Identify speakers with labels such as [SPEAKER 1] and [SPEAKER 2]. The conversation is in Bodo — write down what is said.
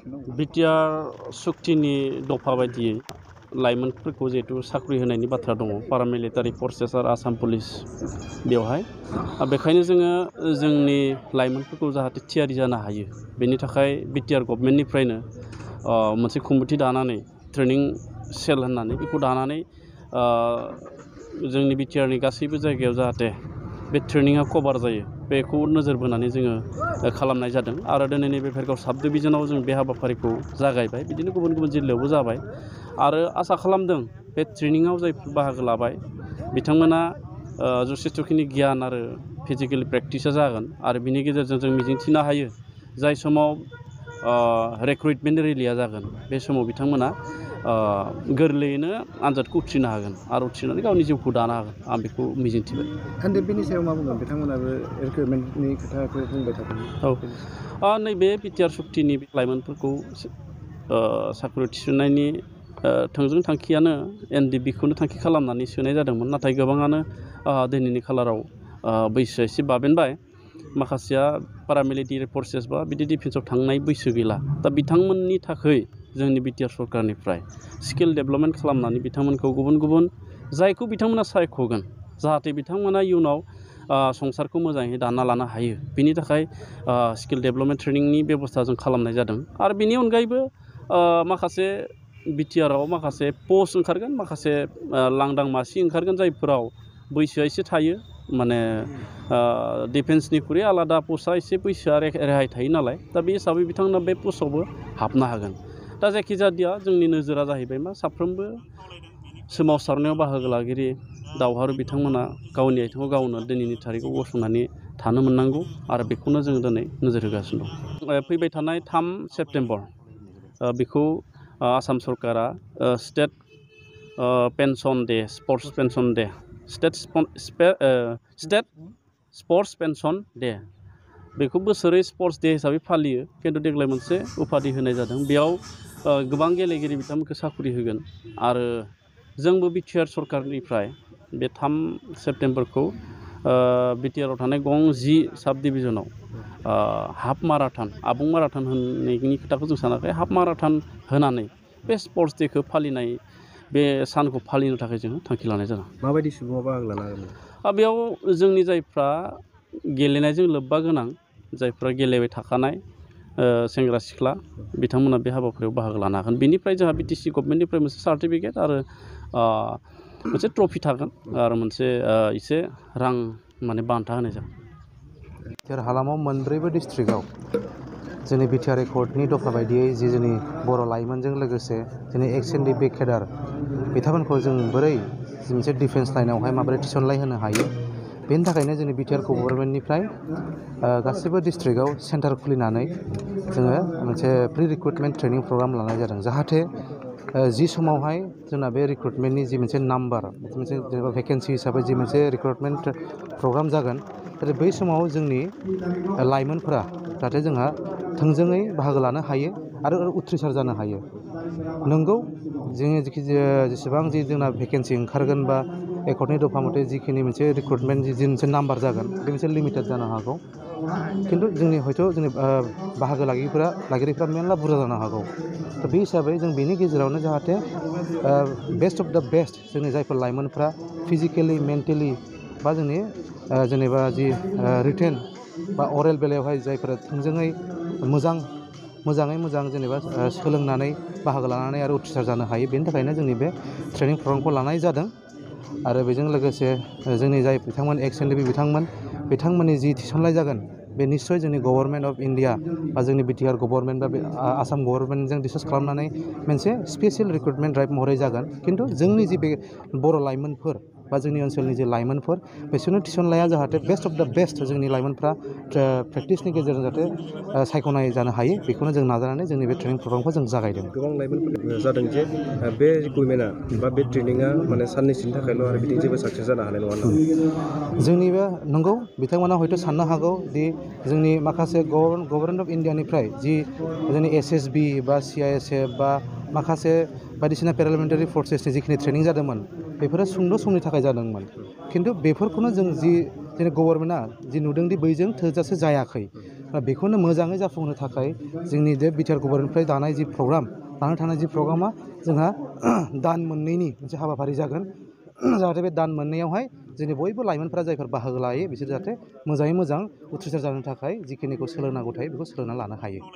[SPEAKER 1] बिटिआर सुक्तिनि दफा बायदियै लाइमोनफोरखौ जिहेतु साख्रि होनायनि बाथ्रा दङ पारामिलिटारि फर्सेस आरो आसाम पुलिस बेवहाय बेखायनो जोङो जोंनि लाइमोनफोरखौ जाहाथे थियारि जानो हायो बेनि थाखाय बिटिआर गभर्नमेन्टनिफ्रायनो मोनसे कमिटि दानानै ट्रेनिं सेल होननानै बेखौ दानानै जोंनि बिटिआरनि गासैबो जायगायाव जाहाथे बे ट्रेनिङा कभार जायो बेखौ नोजोर बोनानै जोङो खालामनाय जादों आरो दिनैनि बे भेरगाव साब डिभिजनाव जों बे हाबाफारिखौ जागायबाय बिदिनो गुबुन गुबुन जिल्लायावबो जाबाय आरो आसा खालामदों बे ट्रेनिङाव जायफोर बाहागो लाबाय बिथांमोना जथेस्थ'खिनि गियान आरो फिजिकेल प्रेक्टिसा जागोन आरो बिनि गेजेरजों जों मिजिंथिनो हायो जाय समाव रिक्रुइटमेन्ट रेलिया जागोन बे समाव बिथांमोना गोरलैयैनो आनजादखौ उथ्रिनो हागोन आरो उथ्रिनानै गावनि जिउखौ दानो हागोन आं बेखौ मिजिंथिबाय।
[SPEAKER 2] दा बेनि सायाव मा बुंगोन बिथांमोनाबो रिक्रुइटमेन्टनि खोथाखौ बुंबाय थादों।
[SPEAKER 1] औ नैबे बिटिआर सुक्तिनि लाइमोनफोरखौ साख्रि थिसननायनि थोंजों थांखियानो एनडिबिखौनो थांखि खालामनानै सोनाय जादोंमोन नाथाय गोबाङानो दिनैनि खालाराव बैसोआ एसे बाबेनबाय माखासेया पारामिलिटारि फर्सेस बा बिदि डिफेन्सआव थांनाय बैसो गैला दा बिथांमोननि थाखाय जोंनि बिटिआर सरकारनिफ्राय स्किल डेभेलपमेन्ट खालामनानै बिथांमोनखौ गुबुन गुबुन जायखौ बिथांमोना सायख'गोन जाहाथे बिथांमोना इयुनाव संसारखौ मोजाङै दाना लानो हायो बिनि थाखाय स्किल डेभेलपमेन्ट ट्रेनिंनि बेबस्था जों खालामनाय जादों आरो बिनि अनगायैबो माखासे बिटिआरआव माखासे पस्ट ओंखारगोन माखासे लांदां मासि ओंखारगोन जायफोराव बैसोआ एसे थायो माने डिफेन्सनिख्रुइ आलादा पस्टआ एसे बैसोआ रेहाय थायो नालाय दा बे हिसाबै बिथांमोना बे पस्टआवबो हाबनो हागोन दा जायखिजाया जोंनि नोजोरा जाहैबाय मा साफ्रोमबो सोमावसारनायाव बाहागो लागिरि दावहारु बिथांमोना गावनि आथिङाव गावनो दिनैनि थारिखआव गसंनानै थानो मोननांगौ आरो बेखौनो जोङो दिनै नोजोर होगासिनो दं। फैबाय थानाय 3 सेप्तेम्बर बेखौ आसाम सरकारा state pension day sports pension day state sports pension day बेखौ बोसोरै स्पर्ट्स डे हिसाबै फालियो खिन्थु देग्लाय मोनसे उपाधि होनाय जादों बेयाव गोबां गेलेगिरि बिथांमोनखौ साख्रि होगोन आरो जोंबो बिटिआर सरकारनिफ्राय बे 3 सेप्तेम्बरखौ बिटिआरआव थानाय गं 10 साब डिभिजनाव हाफ माराथन आबुं माराथन होनायनि खोथाखौ जों सानाखै हाफ माराथन होनानै बे स्पर्ट्स डेखौ फालिनाय बे सानखौ फालिनो थाखाय जोङो थांखि लानाय जादों।
[SPEAKER 2] माबायदि सुबुङा बाहागो लानो हागोन?
[SPEAKER 1] बेयाव जोंनि जायफ्रा गेलेनायजों लोब्बा गोनां जायफ्रा गेलेबाय थाखानाय सेंग्रा सिख्ला बिथांमोना बे हाबाफारियाव बाहागो लानो हागोन बेनिफ्राय जोंहा बिटिसि गभर्नमेन्टनिफ्राय मोनसे सार्टिफिकेट आरो मोनसे ट्रफि थागोन आरो मोनसे एसे रां माने बान्था होनाय जागोन।
[SPEAKER 3] बिटिआर हालामाव मोनब्रैबो डिस्ट्रिक्टआव जोंनि बिटिआर एकर्डनि दफा बायदियै जोंनि बर' लाइमोनजों लोगोसे जोंनि एक्स एनडिबि केडार बिथांमोनखौ जों बोरै मोनसे डिफेन्स लाइनावहाय माबोरै थिसनलाय होनो हायो बेनि थाखायनो जोंनि बिटिआर गभर्नमेन्टनिफ्राय गासैबो डिस्ट्रिक्टआव सेन्टार खुलिनानै जोङो मोनसे प्रि रिक्रुटमेन्ट ट्रेनिं प्रग्राम लानाय जादों जाहाथे जि समावहाय जोंना बे रिक्रुटमेन्टनि जि मोनसे नाम्बार मोनसे जेनेबा भेकेन्सि हिसाबै जि मोनसे रिक्रुटमेन्ट प्रग्राम जागोन नाथाय बै समाव जोंनि लाइमोनफोरा जाहाथे जोंहा थोंजोङै बाहागो लानो हायो आरो उथ्रिसार जानो हायो। नंगौ जोङो जेसेबां जि जोंना भेकेन्सि ओंखारगोन बा एकर्डनि दफा मथे जिखिनि मोनसे रिक्रुटमेन्ट जि मोनसे नाम्बार जागोन बे मोनसे लिमिटेड जानो हागौ खिन्थु जोंनि हयथ' जोंनि बाहागो लागिरिफ्रा मेरला बुरजा जानो हागौ थ' बे हिसाबै जों बेनि गेजेरावनो जाहाथे बेस्ट अफ दा बेस्ट जोंनि जायफोर लाइमोनफ्रा फिजिकेलि मेन्टेलि बा जोंनि जेनेबा जि रिटेन बा अरेल बेलायावहाय जायफोरा थोंजोङै मोजाङै मोजां जेनेबा सोलोंनानै बाहागो लानानै आरो उथ्रिसार जानो हायो बेनि थाखायनो जोंनि बे ट्रेनिं प्रग्रामखौ लानाय जादों आरो बेजों लोगोसे जोंनि जाय बिथांमोन एक्स एनडिबि बिथांमोननि जि थिसननाय जागोन बे निस्सय जोंनि गभर्नमेन्ट अफ इन्डिया बा जोंनि बिटिआर गभर्नमेन्ट बा आसाम गभर्नमेन्टजों डिसकास खालामनानै मोनसे स्पेसियेल रिक्रुटमेन्ट ड्राइभ महरै जागोन खिन्थु जोंनि जि बे बर' लाइमोनफोर बा जोंनि ओनसोलनि जे लाइमोनफोर बिसोरनो थिसननाया जाहाथे बेस्ट अफ दा बेस्ट जोंनि लाइमोनफ्रा प्रेक्टिसनि गेजेरजों जाहाथे सायख'नाय जानो हायो बेखौनो जों नाजानानै जोंनि बे ट्रेनिं प्रग्रामखौ जों जागायदों।
[SPEAKER 2] गोबां लाइमोनफोर जादों जे बे रिक्रुटमेन्टआ बा बे ट्रेनिङा माने साननैसोनि थाखायल' आरो बिदि जेबो साक्सेस जानो हानाय नङा होननानै
[SPEAKER 3] जोंनिबो नंगौ बिथांमोना हयथ' साननो हागौ दि जोंनि माखासे गभर्नमेन्ट अफ इन्डियानिफ्राय जि जोंनि एसएसबि बा सिआइएसएफ बा माखासे बायदिसिना पेरामिलिटारि फर्सेसनि जिखिनि ट्रेनिं जादोंमोन बेफोरो सुंद' समनि थाखाय जादोंमोन खिन्थु बेफोरखौनो जों जोंनि गभर्नमेन्टआ जि नुदोंदि बैजों थोजासे जायाखै बेखौनो मोजाङै जाफुंहोनो थाखाय जोंनि बे बिटिआर गभर्नमेन्टनिफ्राय दानाय जि प्रग्राम लानानै थानाय जि प्रग्रामा जोंहा दान मोननैनि मोनसे हाबाफारि जागोन जाहाथे बे दान मोननैयावहाय जोंनि बयबो लाइमोनफोरा जायफोर बाहागो लायो बिसोर जाहाथे मोजाङै मोजां उथ्रिसार जानो थाखाय जिखिनिखौ सोलोंनांगौ थायो बेखौ सोलोंना लानो हायो।